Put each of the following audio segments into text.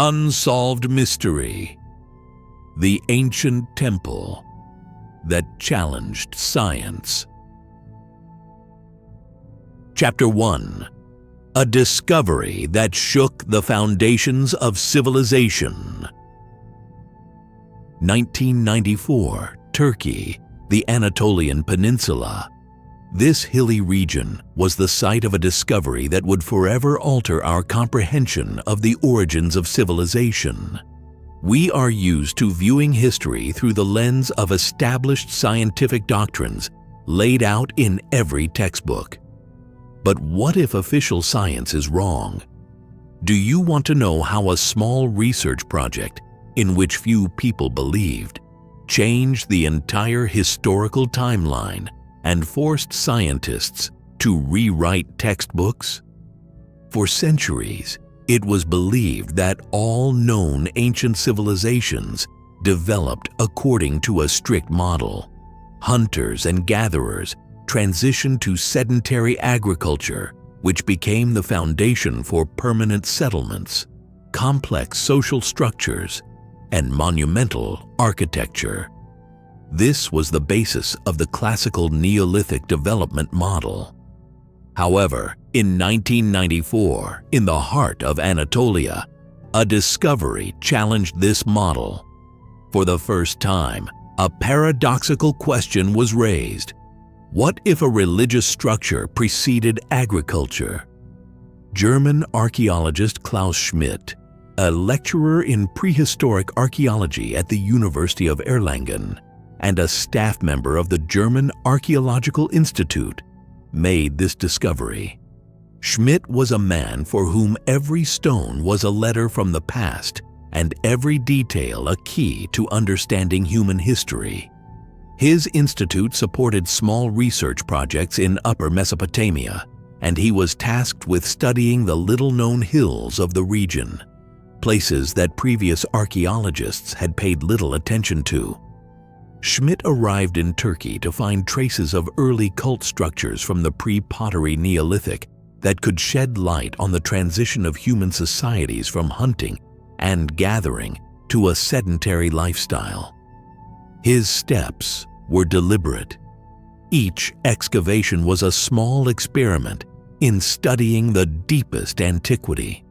Unsolved mystery. The ancient temple that challenged science. Chapter 1. A discovery that shook the foundations of civilization. 1994, Turkey, the Anatolian Peninsula. This hilly region was the site of a discovery that would forever alter our comprehension of the origins of civilization. We are used to viewing history through the lens of established scientific doctrines laid out in every textbook. But what if official science is wrong? Do you want to know how a small research project, in which few people believed, changed the entire historical timeline and forced scientists to rewrite textbooks? For centuries, it was believed that all known ancient civilizations developed according to a strict model. Hunters and gatherers transitioned to sedentary agriculture, which became the foundation for permanent settlements, complex social structures, and monumental architecture. This was the basis of the classical Neolithic development model. However, in 1994, in the heart of Anatolia, a discovery challenged this model. For the first time, a paradoxical question was raised. What if a religious structure preceded agriculture? German archaeologist Klaus Schmidt, a lecturer in prehistoric archaeology at the University of Erlangen, and a staff member of the German Archaeological Institute, made this discovery. Schmidt was a man for whom every stone was a letter from the past and every detail a key to understanding human history. His institute supported small research projects in Upper Mesopotamia, and he was tasked with studying the little-known hills of the region, places that previous archaeologists had paid little attention to. Schmidt arrived in Turkey to find traces of early cult structures from the pre-pottery Neolithic that could shed light on the transition of human societies from hunting and gathering to a sedentary lifestyle. His steps were deliberate. Each excavation was a small experiment in studying the deepest antiquity.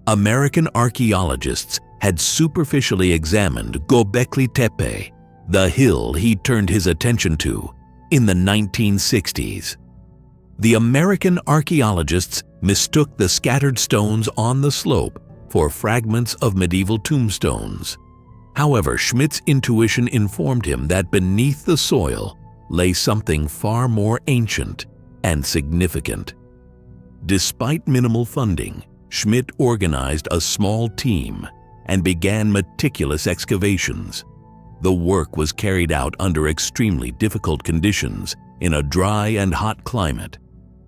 American archaeologists had superficially examined Göbekli Tepe, the hill he turned his attention to, in the 1960s. The American archaeologists mistook the scattered stones on the slope for fragments of medieval tombstones. However, Schmidt's intuition informed him that beneath the soil lay something far more ancient and significant. Despite minimal funding, Schmidt organized a small team and began meticulous excavations. The work was carried out under extremely difficult conditions in a dry and hot climate,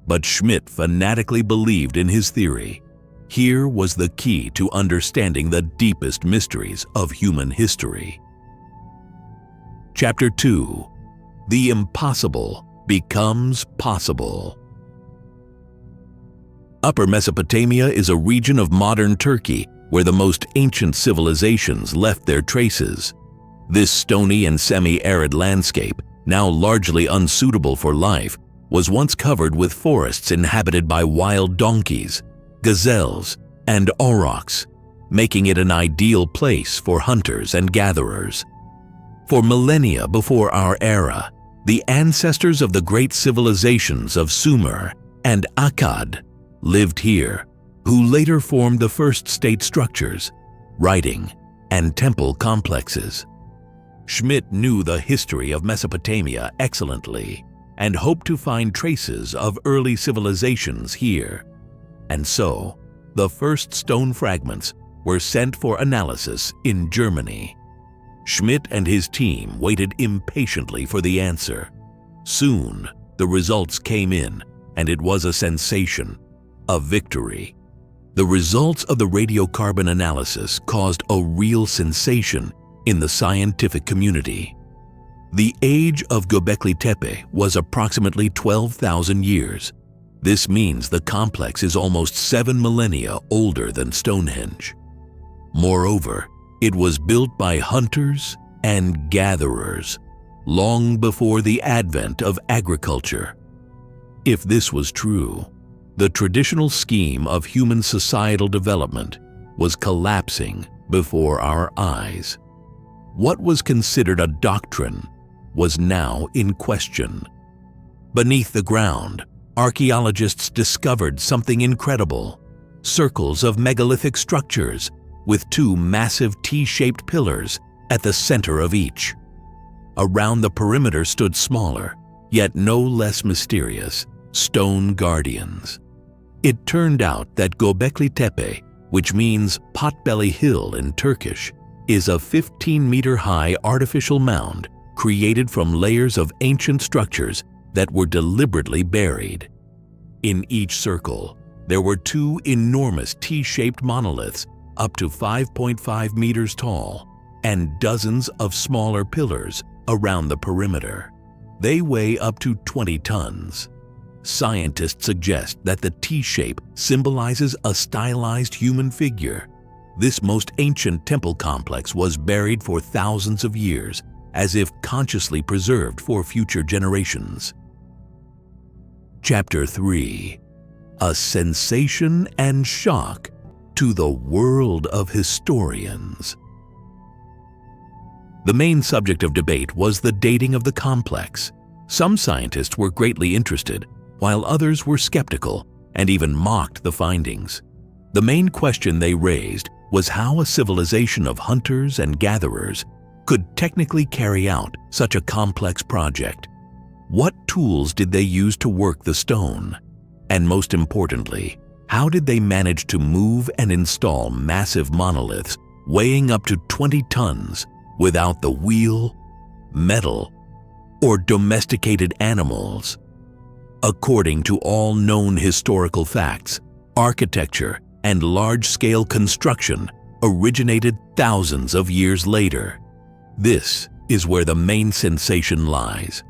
but Schmidt fanatically believed in his theory. Here was the key to understanding the deepest mysteries of human history. Chapter 2. The impossible becomes possible. Upper Mesopotamia is a region of modern Turkey where the most ancient civilizations left their traces. This stony and semi-arid landscape, now largely unsuitable for life, was once covered with forests inhabited by wild donkeys, gazelles, and aurochs, making it an ideal place for hunters and gatherers. For millennia before our era, the ancestors of the great civilizations of Sumer and Akkad lived here, who later formed the first state structures, writing, and temple complexes. Schmidt knew the history of Mesopotamia excellently and hoped to find traces of early civilizations here. And so, the first stone fragments were sent for analysis in Germany. Schmidt and his team waited impatiently for the answer. Soon, the results came in, and it was a sensation, a victory. The results of the radiocarbon analysis caused a real sensation in the scientific community. The age of Göbekli Tepe was approximately 12,000 years. This means the complex is almost 7 millennia older than Stonehenge. Moreover, it was built by hunters and gatherers long before the advent of agriculture. If this was true, the traditional scheme of human societal development was collapsing before our eyes. What was considered a doctrine was now in question. Beneath the ground, archaeologists discovered something incredible: circles of megalithic structures with two massive T-shaped pillars at the center of each. Around the perimeter stood smaller, yet no less mysterious, stone guardians. It turned out that Göbekli Tepe, which means potbelly hill in Turkish, is a 15-meter-high artificial mound created from layers of ancient structures that were deliberately buried. In each circle, there were two enormous T-shaped monoliths up to 5.5 meters tall and dozens of smaller pillars around the perimeter. They weigh up to 20 tons. Scientists suggest that the T-shape symbolizes a stylized human figure. This most ancient temple complex was buried for thousands of years, as if consciously preserved for future generations. Chapter 3: A sensation and shock to the world of historians. The main subject of debate was the dating of the complex. Some scientists were greatly interested, while others were skeptical and even mocked the findings. The main question they raised was how a civilization of hunters and gatherers could technically carry out such a complex project. What tools did they use to work the stone? And most importantly, how did they manage to move and install massive monoliths weighing up to 20 tons without the wheel, metal, or domesticated animals? According to all known historical facts, architecture and large-scale construction originated thousands of years later. This is where the main sensation lies.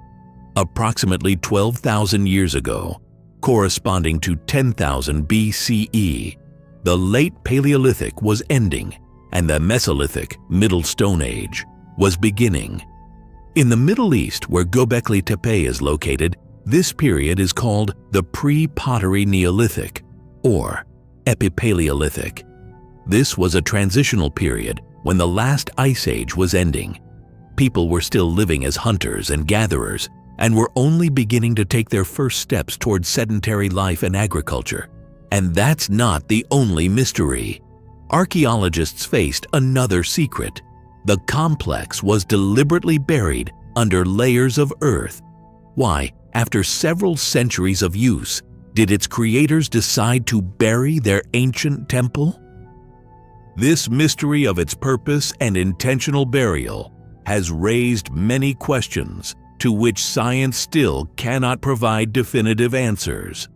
Approximately 12,000 years ago, corresponding to 10,000 BCE, the late Paleolithic was ending and the Mesolithic, Middle Stone Age, was beginning. In the Middle East, where Göbekli Tepe is located, this period is called the Pre-Pottery Neolithic, or Epipaleolithic. This was a transitional period when the last ice age was ending. People were still living as hunters and gatherers and were only beginning to take their first steps towards sedentary life and agriculture. And that's not the only mystery. Archaeologists faced another secret. The complex was deliberately buried under layers of earth. Why, after several centuries of use, did its creators decide to bury their ancient temple? This mystery of its purpose and intentional burial has raised many questions to which science still cannot provide definitive answers.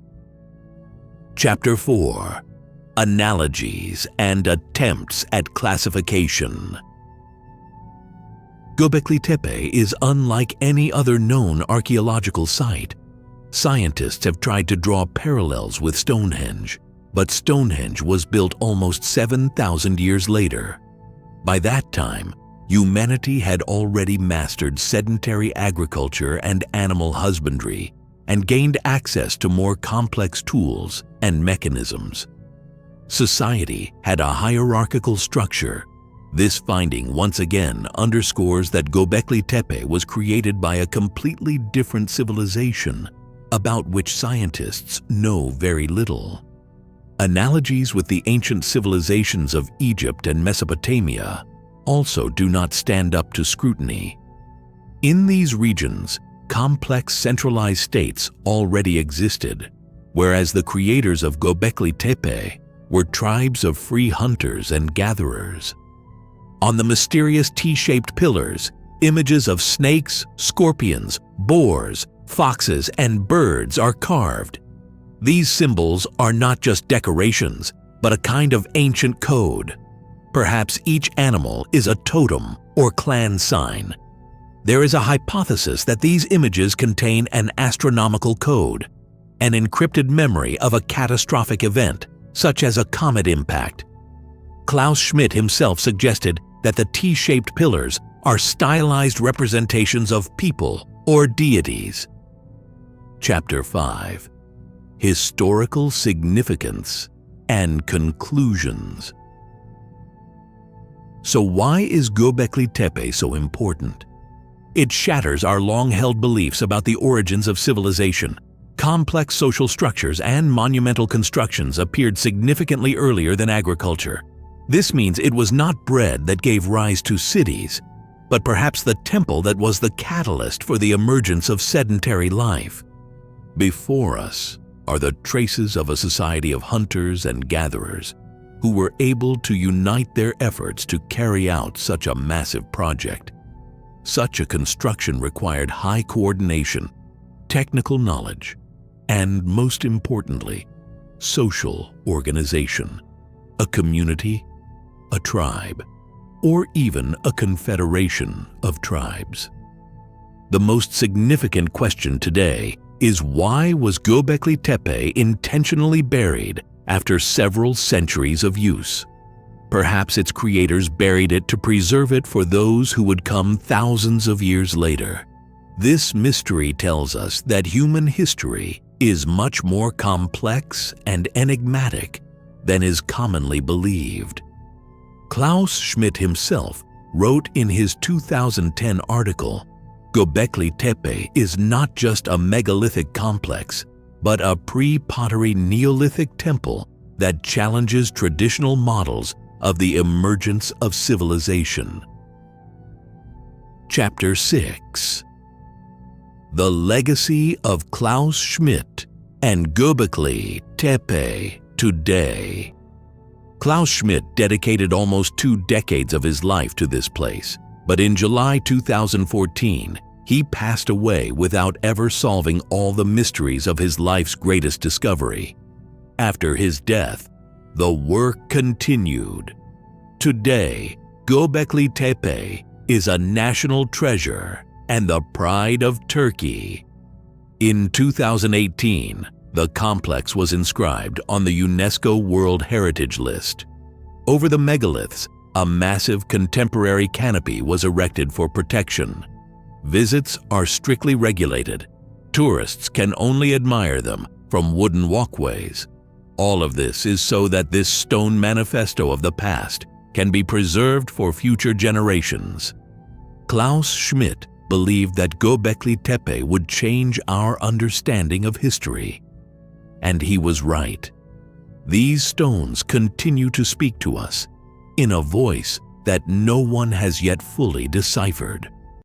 Chapter 4: Analogies and Attempts at Classification. Göbekli Tepe is unlike any other known archaeological site. Scientists have tried to draw parallels with Stonehenge, but Stonehenge was built almost 7,000 years later. By that time, humanity had already mastered sedentary agriculture and animal husbandry and gained access to more complex tools and mechanisms. Society had a hierarchical structure. This finding once again underscores that Göbekli Tepe was created by a completely different civilization about which scientists know very little. Analogies with the ancient civilizations of Egypt and Mesopotamia also do not stand up to scrutiny. In these regions, complex centralized states already existed, whereas the creators of Göbekli Tepe were tribes of free hunters and gatherers. On the mysterious T-shaped pillars, images of snakes, scorpions, boars, foxes, and birds are carved. These symbols are not just decorations, but a kind of ancient code. Perhaps each animal is a totem or clan sign. There is a hypothesis that these images contain an astronomical code, an encrypted memory of a catastrophic event, such as a comet impact. Klaus Schmidt himself suggested that the T-shaped pillars are stylized representations of people or deities. Chapter 5. Historical Significance and Conclusions. So why is Göbekli Tepe so important? It shatters our long-held beliefs about the origins of civilization. Complex social structures and monumental constructions appeared significantly earlier than agriculture. This means it was not bread that gave rise to cities, but perhaps the temple that was the catalyst for the emergence of sedentary life. Before us are the traces of a society of hunters and gatherers who were able to unite their efforts to carry out such a massive project. Such a construction required high coordination, technical knowledge, and most importantly, social organization. A community, a tribe, or even a confederation of tribes. The most significant question today is, why was Göbekli Tepe intentionally buried after several centuries of use? Perhaps its creators buried it to preserve it for those who would come thousands of years later. This mystery tells us that human history is much more complex and enigmatic than is commonly believed. Klaus Schmidt himself wrote in his 2010 article, "Göbekli Tepe is not just a megalithic complex, but a pre-pottery Neolithic temple that challenges traditional models of the emergence of civilization." Chapter 6. The Legacy of Klaus Schmidt and Göbekli Tepe Today. Klaus Schmidt dedicated almost 2 decades of his life to this place, but in July 2014, he passed away without ever solving all the mysteries of his life's greatest discovery. After his death, the work continued. Today, Göbekli Tepe is a national treasure and the pride of Turkey. In 2018, the complex was inscribed on the UNESCO World Heritage List. Over the megaliths, a massive contemporary canopy was erected for protection. Visits are strictly regulated. Tourists can only admire them from wooden walkways. All of this is so that this stone manifesto of the past can be preserved for future generations. Klaus Schmidt believed that Göbekli Tepe would change our understanding of history. And he was right. These stones continue to speak to us in a voice that no one has yet fully deciphered.